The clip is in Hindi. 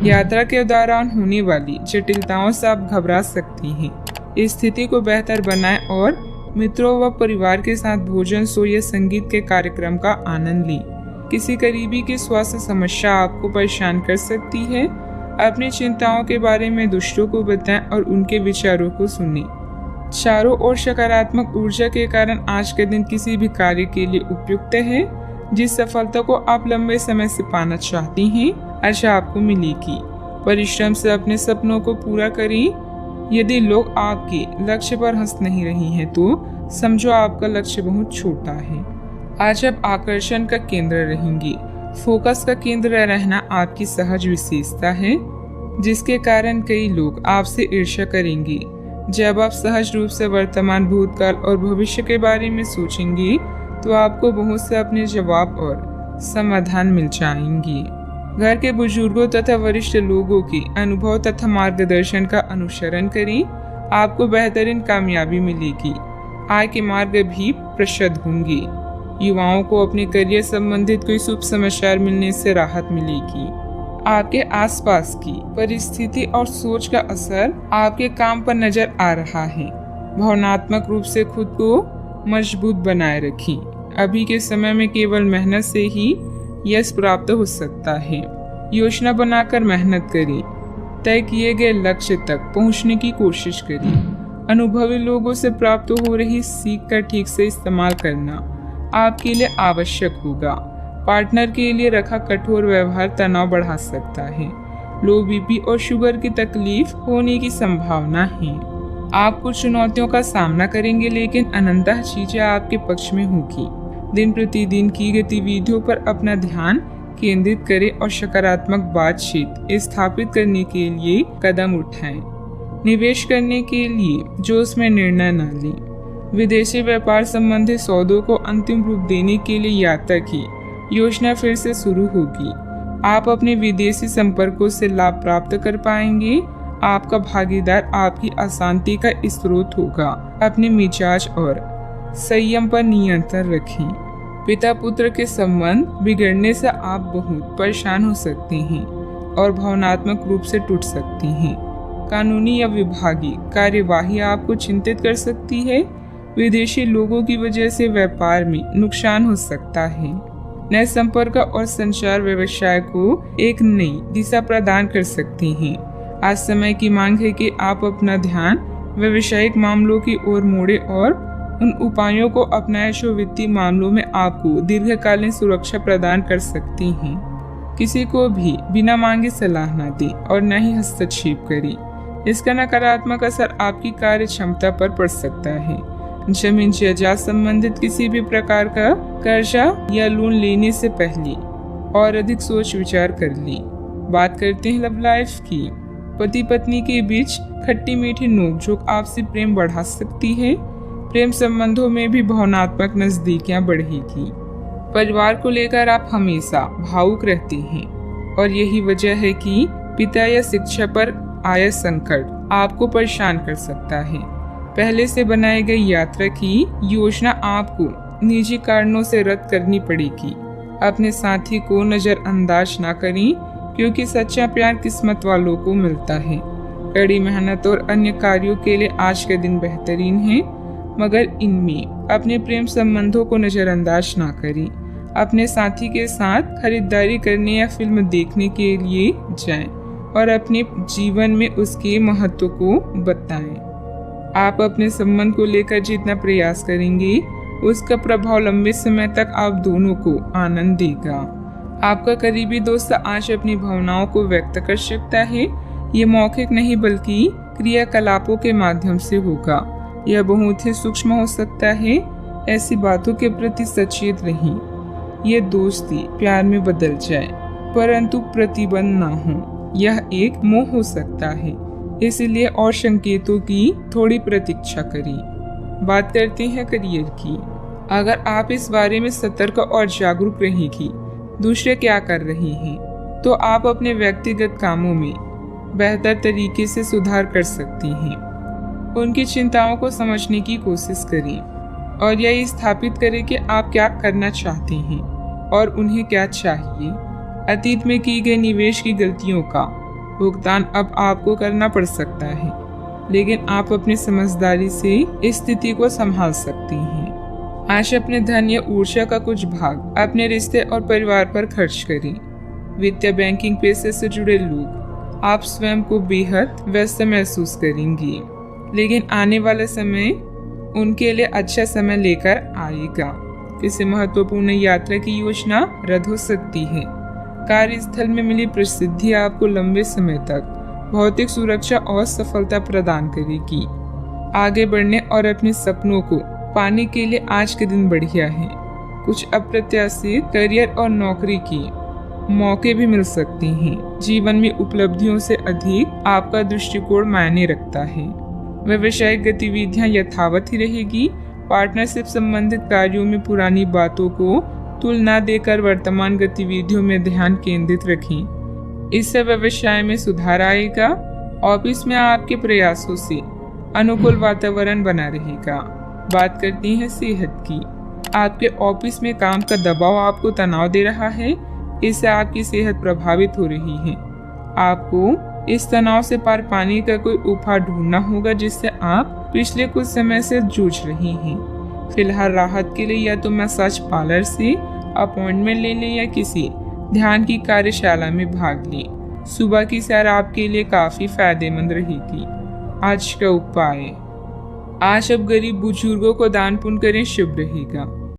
यात्रा के दौरान होने वाली जटिलताओं से आप घबरा सकती हैं। इस स्थिति को बेहतर बनाएं और मित्रों व परिवार के साथ भोजन, सो या संगीत के कार्यक्रम का आनंद लें। किसी करीबी की स्वास्थ्य समस्या आपको परेशान कर सकती है। अपनी चिंताओं के बारे में दूसरों को बताएं और उनके विचारों को सुनें। चारों ओर सकारात्मक ऊर्जा के कारण आज का दिन किसी भी कार्य के लिए उपयुक्त है। जिस सफलता को आप लंबे समय से पाना चाहती हैं, आशा आपको मिलेगी। परिश्रम से अपने सपनों को पूरा करें। यदि लोग आपके लक्ष्य पर हंस नहीं रही हैं, तो समझो आपका लक्ष्य बहुत छोटा है। आज आप आकर्षण का केंद्र रहेंगे। फोकस का केंद्र रहना आपकी सहज विशेषता है, जिसके कारण कई लोग आपसे ईर्ष्या करेंगे। जब आप सहज रूप से वर्तमान, भूतकाल और भविष्य के बारे में सोचेंगे, तो आपको बहुत से अपने जवाब और समाधान मिल जाएंगे। घर के बुजुर्गों तथा वरिष्ठ लोगों के अनुभव तथा मार्गदर्शन का अनुसरण करें। आपको बेहतरीन कामयाबी मिलेगी। आय के मार्ग भी प्रशस्त होंगे। युवाओं को अपने करियर संबंधित कोई शुभ समाचार मिलने से राहत मिलेगी। आपके आसपास की परिस्थिति और सोच का असर आपके काम पर नजर आ रहा है। भावनात्मक रूप से खुद को मजबूत बनाए रखें। अभी के समय में केवल मेहनत से ही यश प्राप्त हो सकता है। योजना बनाकर मेहनत करें। तय किए गए लक्ष्य तक पहुंचने की कोशिश करें। अनुभवी लोगों से प्राप्त हो रही सीख का ठीक से इस्तेमाल करना आपके लिए आवश्यक होगा। पार्टनर के लिए रखा कठोर व्यवहार तनाव बढ़ा सकता है। लो बीपी और शुगर की तकलीफ होने की संभावना है। आप कुछ चुनौतियों का सामना करेंगे, लेकिन अनंतः चीजें आपके पक्ष में होगी। दिन प्रतिदिन की गतिविधियों पर अपना ध्यान केंद्रित करें और सकारात्मक बातचीत स्थापित करने के लिए कदम उठाएं। निवेश करने के लिए जोश में निर्णय न लें। विदेशी व्यापार संबंधी सौदों को अंतिम रूप देने के लिए यात्रा की योजना फिर से शुरू होगी। आप अपने विदेशी संपर्कों से लाभ प्राप्त कर पाएंगे। आपका भागीदार आपकी अशांति का स्रोत होगा। अपने मिजाज और संयम पर नियंत्रण रखें। पिता पुत्र के संबंध बिगड़ने से आप बहुत परेशान हो सकते हैं और भावनात्मक रूप से टूट सकती हैं। कानूनी या विभागीय कार्यवाही आपको चिंतित कर सकती है। विदेशी लोगों की वजह से व्यापार में नुकसान हो सकता है। नए संपर्क और संचार व्यवसाय को एक नई दिशा प्रदान कर सकती हैं। आज समय की मांग है कि आप अपना ध्यान व्यवसायिक मामलों की ओर मोड़े और उन उपायों को अपनाएं जो वित्तीय मामलों में आपको दीर्घकालीन सुरक्षा प्रदान कर सकती हैं। किसी को भी बिना मांगे सलाह न दें और न ही हस्तक्षेप करें। इसका नकारात्मक असर आपकी कार्य क्षमता पर पड़ सकता है। जमीन जायदाद संबंधित किसी भी प्रकार का कर्जा या लोन लेने से पहले और अधिक सोच विचार कर लें। बात करते हैं लव लाइफ की। पति पत्नी के बीच खट्टी मीठी नोकझोंक आपसी प्रेम बढ़ा सकती है। प्रेम संबंधों में भी भावनात्मक नजदीकियां बढ़ेगी। परिवार को लेकर आप हमेशा भावुक रहते हैं और यही वजह है कि पिता या शिक्षा पर आया संकट आपको परेशान कर सकता है। पहले से बनाई गई यात्रा की योजना आपको निजी कारणों से रद्द करनी पड़ेगी। अपने साथी को नजरअंदाज ना करें, क्योंकि सच्चा प्यार किस्मत वालों को मिलता है। कड़ी मेहनत और अन्य कार्यों के लिए आज का दिन बेहतरीन है, मगर इनमें अपने प्रेम संबंधों को नजरअंदाज ना करें। अपने साथी के साथ खरीदारी करने या फिल्म देखने के लिए जाएं और अपने जीवन में उसके महत्व को बताएं। आप अपने संबंध को लेकर जितना प्रयास करेंगे, उसका प्रभाव लंबे समय तक आप दोनों को आनंद देगा। आपका करीबी दोस्त आज अपनी भावनाओं को व्यक्त कर सकता है। ये मौखिक नहीं बल्कि क्रियाकलापों के माध्यम से होगा। यह बहुत ही सूक्ष्म हो सकता है। ऐसी बातों के प्रति सचेत रहें। ये दोस्ती प्यार में बदल जाए, परंतु प्रतिबंध ना हो। यह एक मोह हो सकता है, इसलिए और संकेतों की थोड़ी प्रतीक्षा करें। बात करते हैं करियर की। अगर आप इस बारे में सतर्क और जागरूक रहेंगी दूसरे क्या कर रहे हैं, तो आप अपने व्यक्तिगत कामों में बेहतर तरीके से सुधार कर सकती हैं। उनकी चिंताओं को समझने की कोशिश करें और यह स्थापित करें कि आप क्या करना चाहते हैं और उन्हें क्या चाहिए। अतीत में की गई निवेश की गलतियों का भुगतान अब आपको करना पड़ सकता है, लेकिन आप अपनी समझदारी से इस स्थिति को संभाल सकती हैं। आज अपने धन या ऊर्जा का कुछ भाग अपने रिश्ते और परिवार पर खर्च करें। वित्तीय बैंकिंग पेशे से जुड़े लोग आप स्वयं को बेहद व्यस्त महसूस करेंगी, लेकिन आने वाला समय उनके लिए अच्छा समय लेकर आएगा। किसी महत्वपूर्ण यात्रा की योजना रद्द हो सकती है। कार्यस्थल में मिली प्रसिद्धि आपको लंबे समय तक भौतिक सुरक्षा और सफलता प्रदान करेगी। आगे बढ़ने और अपने सपनों को पाने के लिए आज के दिन बढ़िया है। कुछ अप्रत्याशित करियर और नौकरी की मौके भी मिल सकते हैं। जीवन में उपलब्धियों से अधिक आपका दृष्टिकोण मायने रखता है। व्यावसायिक गतिविधियां यथावत ही रहेगी। पार्टनरशिप संबंधित कार्यों में पुरानी बातों को तुलना देकर वर्तमान गतिविधियों में ध्यान केंद्रित रखें। इससे व्यवसाय में सुधार आएगा। ऑफिस में आपके प्रयासों से अनुकूल वातावरण बना रहेगा। बात करती हैं सेहत की। आपके ऑफिस में काम का दबाव आपको तनाव दे रहा है, इससे आपकी सेहत प्रभावित हो रही है। आपको इस तनाव से पार पाने का कोई उपाय ढूंढना होगा जिससे आप पिछले कुछ समय से जूझ रही हैं। फिलहाल राहत के लिए या तो मसाज पार्लर से अपॉइंटमेंट ले लें या किसी ध्यान की कार्यशाला में भाग लें। सुबह की सैर आपके लिए काफी फायदेमंद रहेगी। आज का उपाय, आज अब गरीब बुजुर्गों को दान पुण्य करें, शुभ रहेगा।